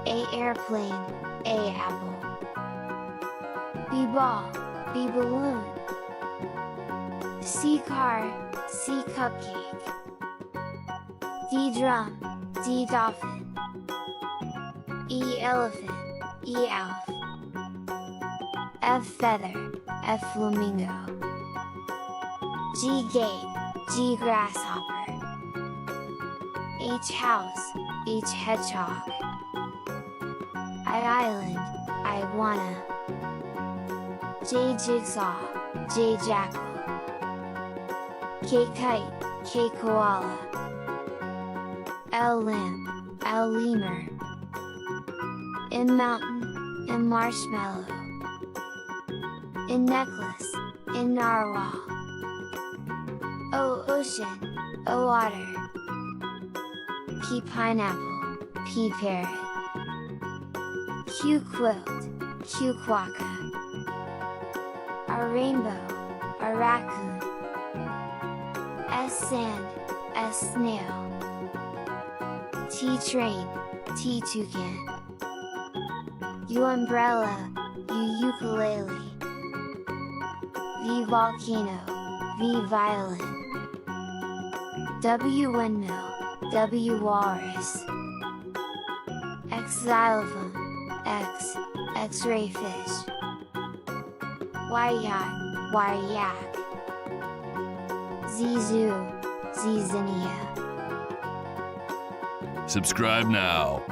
A airplane, A apple. B ball, B balloon. C car, C cupcake. D drum, D dolphin. E elephant, E elf. F feather, F flamingo. G gate, G grasshopper. H house, H hedgehog. I island, I iguana. J jigsaw, J jackal. K kite, K koala. L lamb, L lemur. M mountain, M marshmallow. N necklace, N narwhal. O ocean, O otter. P pineapple, P parrot. Q quilt, Q quokka. R rainbow, R raccoon. S sand, S snail. T train, T toucan. U umbrella, U ukulele. V volcano, V violin. W windmill, W walrus. X xylophone, X, X-ray fish. Y yacht, Y yak. Z zoo, Z zinnia. Subscribe now.